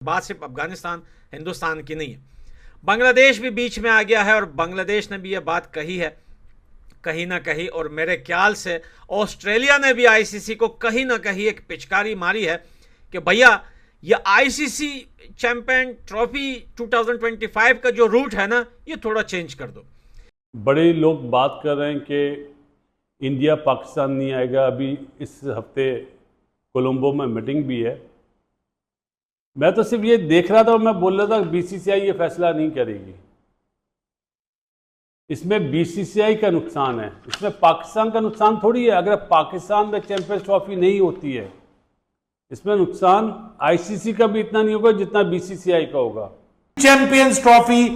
बात सिर्फ अफगानिस्तान हिंदुस्तान की नहीं है, बांग्लादेश भी बीच में आ गया है और बांग्लादेश ने भी ये बात कही है कहीं ना कहीं, और मेरे ख्याल से ऑस्ट्रेलिया ने भी आईसीसी को कहीं ना कहीं एक पिचकारी मारी है कि भैया ये आईसीसी चैंपियन ट्रॉफी 2025 का जो रूट है ना, ये थोड़ा चेंज कर दो। बड़े लोग बात कर रहे हैं कि इंडिया पाकिस्तान नहीं आएगा। अभी इस हफ्ते कोलंबो में मीटिंग भी है। मैं तो सिर्फ ये देख रहा था और मैं बोल रहा था बीसीसीआई ये फैसला नहीं करेगी। इसमें बीसीसीआई का नुकसान है, इसमें पाकिस्तान का नुकसान थोड़ी है। अगर पाकिस्तान में चैंपियंस ट्रॉफी नहीं होती है, इसमें नुकसान आईसीसी का भी इतना नहीं होगा जितना बीसीसीआई का होगा। चैंपियंस ट्रॉफी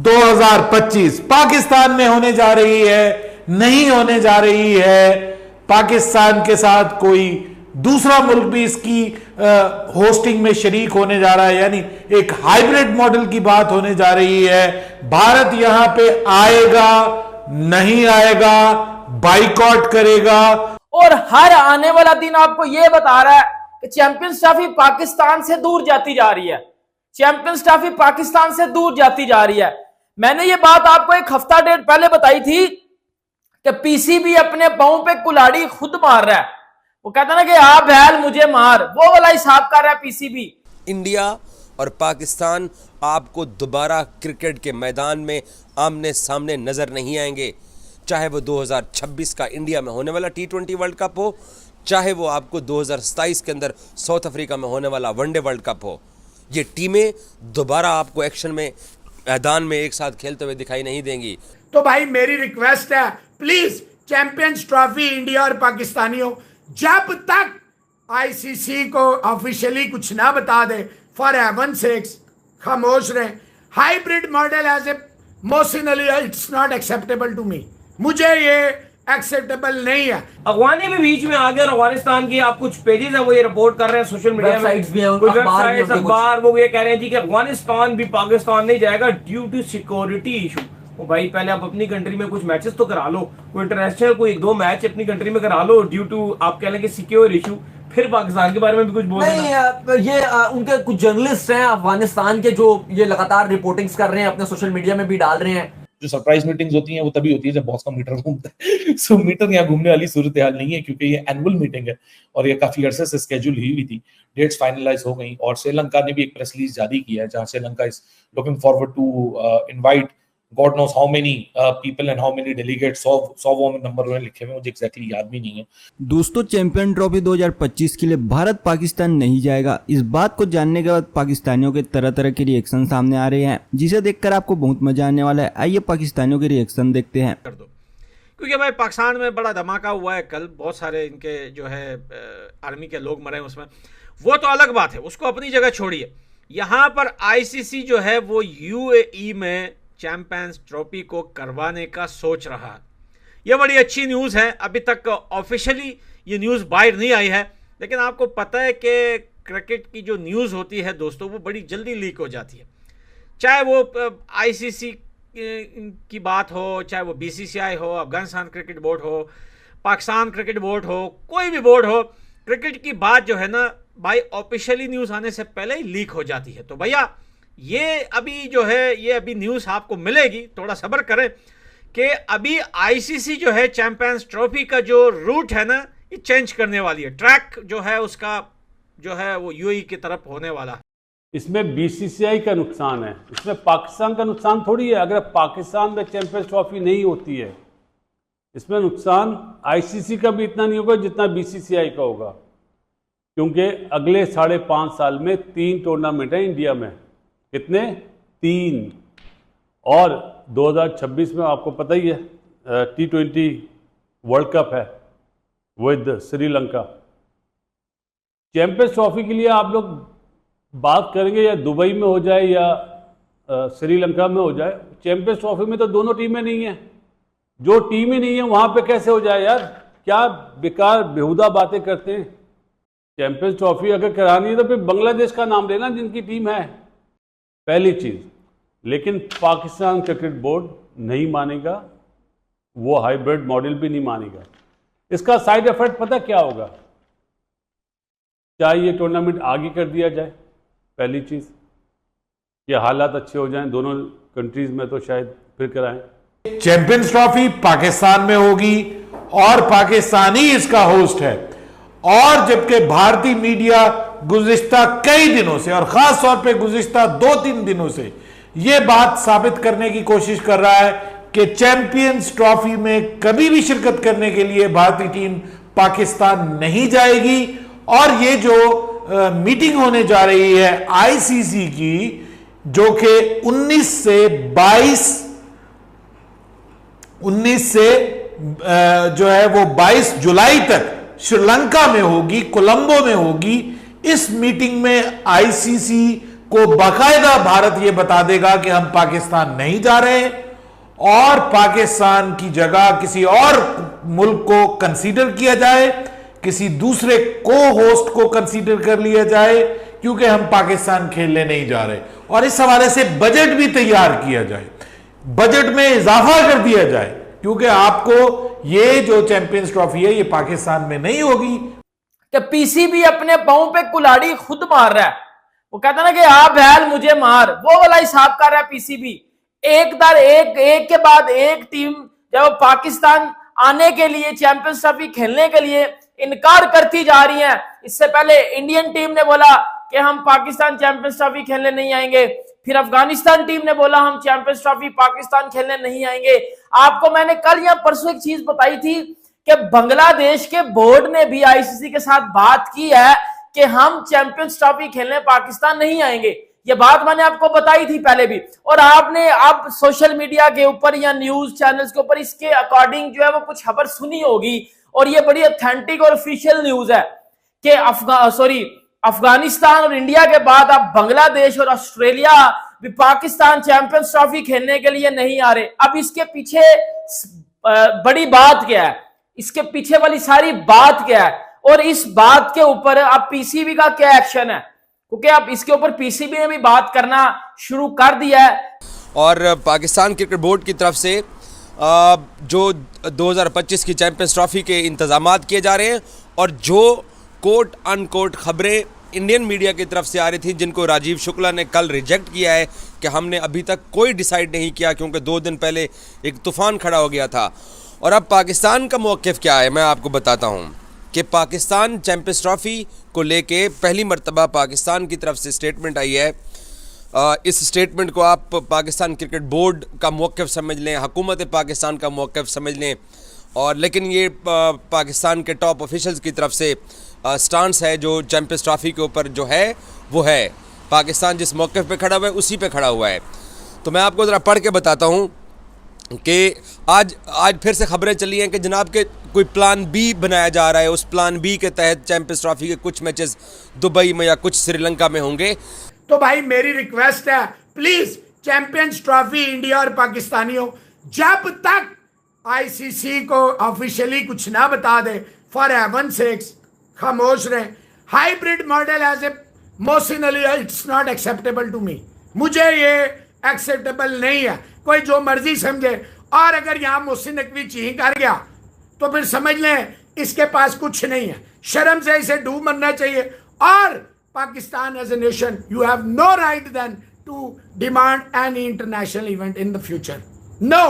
2025 पाकिस्तान में होने जा रही है, नहीं होने जा रही है। पाकिस्तान के साथ कोई दूसरा मुल्क भी इसकी होस्टिंग में शरीक होने जा रहा है, यानी एक हाइब्रिड मॉडल की बात होने जा रही है। भारत यहां पे आएगा नहीं आएगा, बाइकॉट करेगा। और हर आने वाला दिन आपको यह बता रहा है कि चैंपियंस ट्रॉफी पाकिस्तान से दूर जाती जा रही है, चैंपियंस ट्रॉफी पाकिस्तान से दूर जाती जा रही है। मैंने ये बात आपको एक हफ्ता डेढ़ पहले बताई थी कि पीसीबी अपने पांव पे कुल्हाड़ी खुद मार रहा है। वो कहता ना कि आप बैल मुझे मार, वो वाला हिसाब कर रहा है पीसीबी। इंडिया और पाकिस्तान आपको दोबारा क्रिकेट के मैदान में आमने सामने नजर नहीं आएंगे, चाहे वो 2026 का इंडिया में होने वाला T20 वर्ल्ड कप हो, चाहे वो आपको 2027 के अंदर साउथ अफ्रीका में होने वाला वनडे वर्ल्ड कप हो। ये टीमें दोबारा आपको एक्शन में मैदान में एक साथ खेलते हुए दिखाई नहीं देंगी। तो भाई मेरी रिक्वेस्ट है, प्लीज चैंपियंस ट्रॉफी इंडिया और पाकिस्तानियों, जब तक आईसीसी को ऑफिशियली कुछ ना बता दे, फॉर हेवन सेक्स खामोश रहे। Hybrid model as a Mohsin Ali, it's not acceptable to me. मुझे ये एक्सेप्टेबल नहीं है। अफगानी भी बीच में आ गया और अफगानिस्तान की आप कुछ पेजेस है वो ये रिपोर्ट कर रहे हैं सोशल मीडिया में, कुछ वेबसाइट्स अखबार वो ये कह रहे हैं जी कि अफगानिस्तान भी पाकिस्तान नहीं जाएगा ड्यू टू सिक्योरिटी इशू। तो भाई पहले आप अपनी कंट्री में कुछ मैचेस तो करा लो, कोई इंटरनेशनल कोई एक दो मैच अपनी कंट्री में करा लो ड्यू टू आप कह लेंगे सिक्योर इशू, फिर पाकिस्तान के बारे में भी कुछ बोल नहीं। ये उनके कुछ जर्नलिस्ट हैं अफगानिस्तान के जो ये लगातार रिपोर्टिंग्स कर रहे हैं, अपने सोशल मीडिया में भी डाल रहे हैं। जो सरप्राइज मीटिंग्स होती हैं वो तभी होती है जब बॉस का मीटर घूमता है। सो मीटर यहाँ घूमने वाली सूरत हाल नहीं है, क्योंकि ये एनुअल मीटिंग है और ये काफी अरसे से स्केड्यूल हुई थी। डेट्स फाइनलाइज हो गई और श्रीलंका ने भी एक प्रेस रिलीज जारी किया है जहां Sri Lanka is looking forward to invite God knows how many people and how many delegates, 100 number उन्होंने लिखे हुए, मुझे एग्जैक्टली याद भी नहीं है। दोस्तों, चैंपियन ट्रॉफी 2025 के लिए भारत पाकिस्तान नहीं जाएगा। इस बात को जानने के बाद पाकिस्तानियों के तरह तरह के रिएक्शन सामने आ रहे हैं, जिसे देखकर आपको बहुत मजा आने वाला है। आइए पाकिस्तानियों के रिएक्शन देखते हैं। कर दो, क्योंकि भाई पाकिस्तान में बड़ा धमाका हुआ है कल, बहुत सारे इनके जो है आर्मी के लोग मरे उसमें, वो तो अलग बात है, उसको अपनी जगह छोड़िए। यहाँ पर आईसीसी जो है वो यूएई में चैंपियंस ट्रॉफी को करवाने का सोच रहा है। यह बड़ी अच्छी न्यूज़ है। अभी तक ऑफिशियली ये न्यूज़ बाहर नहीं आई है, लेकिन आपको पता है कि क्रिकेट की जो न्यूज़ होती है दोस्तों, वो बड़ी जल्दी लीक हो जाती है। चाहे वो आईसीसी की बात हो, चाहे वो बीसीसीआई हो, अफगानिस्तान क्रिकेट बोर्ड हो, पाकिस्तान क्रिकेट बोर्ड हो, कोई भी बोर्ड हो, क्रिकेट की बात जो है ना भाई ऑफिशियली न्यूज़ आने से पहले ही लीक हो जाती है। तो भैया ये अभी जो है ये अभी न्यूज़ आपको मिलेगी, थोड़ा सब्र करें कि अभी आईसीसी जो है चैंपियंस ट्रॉफी का जो रूट है ना ये चेंज करने वाली है। ट्रैक जो है उसका जो है वो यूएई की तरफ होने वाला है। इसमें बीसीसीआई का नुकसान है, इसमें पाकिस्तान का नुकसान थोड़ी है। अगर पाकिस्तान में चैंपियंस ट्रॉफी नहीं होती है, इसमें नुकसान आईसीसी का भी इतना नहीं होगा जितना बीसीसीआई का होगा, क्योंकि अगले 5.5 साल में 3 टूर्नामेंट हैं इंडिया में। कितने? 3। और 2026 में आपको पता ही है T20 वर्ल्ड कप है विद श्रीलंका। चैंपियंस ट्रॉफी के लिए आप लोग बात करेंगे या दुबई में हो जाए या श्रीलंका में हो जाए, चैंपियंस ट्रॉफी में तो दोनों टीमें नहीं हैं। जो टीम ही नहीं है वहां पे कैसे हो जाए यार? क्या बेकार बेहुदा बातें करते हैं। चैंपियंस ट्रॉफी अगर करानी है तो फिर बांग्लादेश का नाम लेना जिनकी टीम है, पहली चीज। लेकिन पाकिस्तान क्रिकेट बोर्ड नहीं मानेगा, वो हाइब्रिड मॉडल भी नहीं मानेगा। इसका साइड इफेक्ट पता क्या होगा? चाहे ये टूर्नामेंट आगे कर दिया जाए, पहली चीज़, ये हालात अच्छे हो जाएं दोनों कंट्रीज में तो शायद फिर कराएं। चैंपियंस ट्रॉफी पाकिस्तान में होगी और पाकिस्तान ही इसका होस्ट है, और जबकि भारतीय मीडिया गुज़िश्ता कई दिनों से और खास तौर पे गुज़िश्ता 2-3 दिनों से यह बात साबित करने की कोशिश कर रहा है कि चैंपियंस ट्रॉफी में कभी भी शिरकत करने के लिए भारतीय टीम पाकिस्तान नहीं जाएगी, और ये जो मीटिंग होने जा रही है आईसीसी की, जो कि 19 से जो है वो 22 जुलाई तक श्रीलंका में होगी, कोलंबो में होगी। इस मीटिंग में आईसीसी को बाकायदा भारत यह बता देगा कि हम पाकिस्तान नहीं जा रहे और पाकिस्तान की जगह किसी और मुल्क को कंसीडर किया जाए, किसी दूसरे को होस्ट को कंसीडर कर लिया जाए, क्योंकि हम पाकिस्तान खेलने नहीं जा रहे। और इस हवाले से बजट भी तैयार किया जाए, बजट में इजाफा कर दिया जाए, क्योंकि आपको ये जो चैंपियंस ट्रॉफी है ये पाकिस्तान में नहीं होगी। कि पीसीबी अपने पांव पे कुल्हाड़ी खुद मार रहा है। वो कहता ना कि आप बैल मुझे मार, वो वाला हिसाब कर रहा है पीसीबी। एक के बाद एक टीम जब पाकिस्तान आने के लिए, चैंपियंस ट्रॉफी खेलने के लिए इनकार करती जा रही है। इससे पहले इंडियन टीम ने बोला कि हम पाकिस्तान चैंपियंस ट्रॉफी खेलने नहीं आएंगे, फिर अफगानिस्तान टीम ने बोला हम चैंपियंस ट्रॉफी पाकिस्तान खेलने नहीं आएंगे। आपको मैंने कल या परसों एक चीज बताई थी कि बांग्लादेश के बोर्ड ने भी आईसीसी के साथ बात की है कि हम चैंपियंस ट्रॉफी खेलने पाकिस्तान नहीं आएंगे। ये बात मैंने आपको बताई थी पहले भी, और आपने अब सोशल मीडिया के ऊपर या न्यूज चैनल्स के ऊपर इसके अकॉर्डिंग जो है वो कुछ खबर सुनी होगी, और ये बड़ी ऑथेंटिक और ऑफिशियल न्यूज है कि अफगानिस्तान और इंडिया के बाद अब बांग्लादेश और ऑस्ट्रेलिया भी पाकिस्तान चैंपियंस ट्रॉफी खेलने के लिए नहीं आ रहे। अब इसके पीछे बड़ी बात क्या है, इसके पीछे वाली सारी बात क्या है, और इस बात के ऊपर अब पीसीबी का क्या एक्शन है, क्योंकि अब इसके ऊपर पीसीबी ने भी बात करना शुरू कर दिया है। और पाकिस्तान क्रिकेट बोर्ड की तरफ से जो 2025 की चैंपियंस ट्रॉफी के इंतजामात किए जा रहे हैं, और जो कोट अनकोट खबरें इंडियन मीडिया की तरफ से आ रही थी, जिनको राजीव शुक्ला ने कल रिजेक्ट किया है कि हमने अभी तक कोई डिसाइड नहीं किया, क्योंकि 2 दिन पहले एक तूफान खड़ा हो गया था। और अब पाकिस्तान का मौक़िफ़ क्या है मैं आपको बताता हूं कि पाकिस्तान चैंपियंस ट्रॉफी को लेके पहली मर्तबा पाकिस्तान की तरफ से स्टेटमेंट आई है। इस स्टेटमेंट को आप पाकिस्तान क्रिकेट बोर्ड का मौक़िफ़ समझ लें, हुकूमत पाकिस्तान का मौक़िफ़ समझ लें, और लेकिन ये पाकिस्तान के टॉप ऑफिशियल्स की तरफ से स्टांस है जो चैंपियंस ट्रॉफी के ऊपर जो है वो है। पाकिस्तान जिस मौक़िफ़ पे खड़ा हुआ है उसी पे खड़ा हुआ है। तो मैं आपको ज़रा पढ़ के बताता हूँ कि आज फिर से खबरें चली हैं कि जनाब के कोई प्लान बी बनाया जा रहा है। उस प्लान बी के तहत चैंपियंस ट्रॉफी के कुछ मैचेस दुबई में या कुछ श्रीलंका में होंगे। तो भाई मेरी रिक्वेस्ट है, प्लीज चैंपियंस ट्रॉफी इंडिया और पाकिस्तानियों जब तक आईसीसी को ऑफिशियली कुछ ना बता दे, फॉर हेवन सेक्स खामोश रहे। Hybrid model as a Mohsin Ali, it's not acceptable to me. मुझे ये एक्सेप्टेबल नहीं है, कोई जो मर्जी समझे। और अगर यहां मोहसिन नकवी चीं कर गया तो फिर समझ लें इसके पास कुछ नहीं है। शर्म से इसे डूब मरना चाहिए। और Pakistan as a nation, you have no right then to demand any international event in the future. No,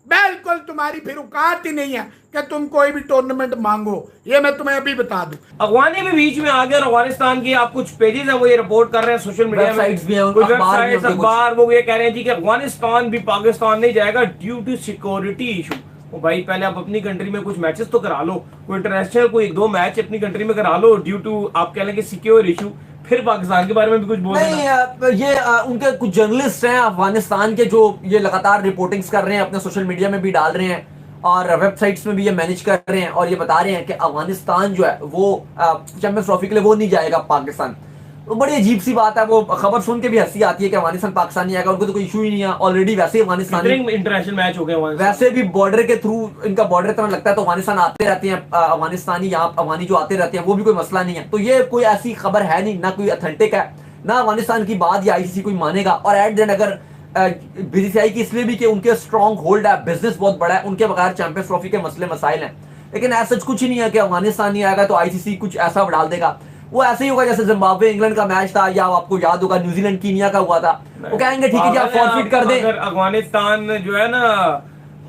बिल्कुल तुम्हारी फिर औकात ही नहीं है कि तुम कोई भी टूर्नामेंट मांगो। ये मैं तुम्हें अभी बता दूं। अफगानी भी बीच में आ गए और अफगानिस्तान की आप कुछ पेजेस हैं वो ये रिपोर्ट कर रहे हैं सोशल मीडिया में, अखबार वो ये कह रहे हैं जी कि अफगानिस्तान भी पाकिस्तान नहीं जाएगा ड्यू टू सिक्योरिटी इशू। तो भाई पहले आप अपनी कंट्री में कुछ मैचेस तो करा लो, कोई इंटरनेशनल कोई 1-2 मैच अपनी कंट्री में करा लो ड्यू टू आप कह लें कि सिक्योर इशू, फिर पाकिस्तान के बारे में भी कुछ बोल नहीं। ये उनके कुछ जर्नलिस्ट हैं अफगानिस्तान के जो ये लगातार रिपोर्टिंग्स कर रहे हैं, अपने सोशल मीडिया में भी डाल रहे हैं और वेबसाइट्स में भी ये मैनेज कर रहे हैं, और ये बता रहे हैं कि अफगानिस्तान जो है वो चैंपियंस ट्रॉफी के लिए वो नहीं जाएगा पाकिस्तान। तो बड़ी अजीब सी बात है, वो खबर सुन के भी हंसी आती है कि अफगानिस्तान पाकिस्तान नहीं आएगा, उनको तो कोई इशू ही नहीं है। ऑलरेडी वैसे ही अफगानिस्तान इंटरनेशनल मैच हो गया, वैसे भी बॉर्डर के थ्रू इनका बॉर्डर तरह लगता है, तो अफगानिस्तान आते रहते हैं अफगानिस्तानी, यहाँ अफगानी जो आते रहते हैं वो भी कोई मसला नहीं है। तो ये कोई ऐसी खबर है नहीं, ना कोई ऑथेंटिक है, ना अफगानिस्तान की बात या आईसीसी कोई मानेगा। और एट द एंड अगर बीसीसीआई की इसलिए भी कि उनके स्ट्रॉन्ग होल्ड है, बिजनेस बहुत बड़ा है, उनके बगैर चैंपियंस ट्रॉफी के मसले मसाइल हैं, लेकिन ऐसा कुछ ही नहीं है कि अफगानिस्तान नहीं आएगा तो आईसीसी कुछ ऐसा डाल देगा। वो ऐसे ही होगा जैसे जिम्बाब्वे इंग्लैंड का मैच था, या आपको याद होगा न्यूजीलैंड कीनिया का हुआ था। वो कहेंगे ठीक है जी आप फॉरफिट कर दें। अगर अफगानिस्तान जो है ना,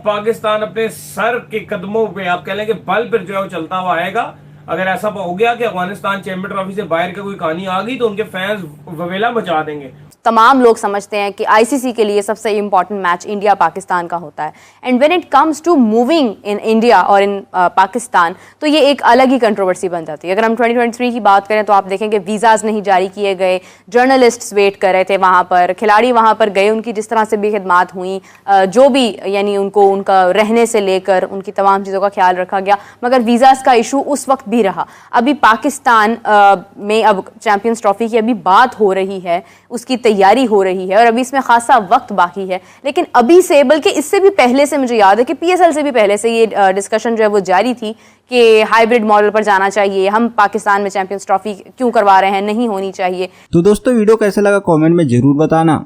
पाकिस्तान अपने सर के कदमों पे आप कह लें कि बल पर जो है वो चलता हुआ आएगा। अगर ऐसा हो गया कि अफगानिस्तान चैंपियन ट्रॉफी से बाहर का कोई कहानी आ गई तो उनके फैंस ववेला मचा देंगे। तमाम लोग समझते हैं कि आईसीसी के लिए सबसे इंपॉर्टेंट मैच इंडिया पाकिस्तान का होता है, and when it comes to moving in India और इन पाकिस्तान तो ये एक अलग ही कंट्रोवर्सी बन जाती है। अगर हम 2023 की बात करें तो आप देखेंगे वीज़ाज नहीं जारी किए गए, जर्नलिस्ट्स वेट कर रहे थे वहाँ पर, खिलाड़ी वहाँ पर गए, उनकी जिस तरह से भी खिदमात हुई, जो भी यानी उनको उनका रहने से लेकर उनकी तमाम चीज़ों का ख्याल रखा गया, मगर वीज़ाज का इशू उस वक्त भी रहा। अभी पाकिस्तान में अब चैंपियंस ट्रॉफी की अभी बात हो रही है, उसकी तैयारी हो रही है और अभी इसमें खासा वक्त बाकी है, लेकिन अभी से बल्कि इससे भी पहले से मुझे याद है कि पीएसएल से भी पहले से ये डिस्कशन जो है वो जारी थी कि हाइब्रिड मॉडल पर जाना चाहिए, हम पाकिस्तान में चैंपियंस ट्रॉफी क्यों करवा रहे हैं, नहीं होनी चाहिए। तो दोस्तों वीडियो कैसा लगा कमेंट में जरूर बताना।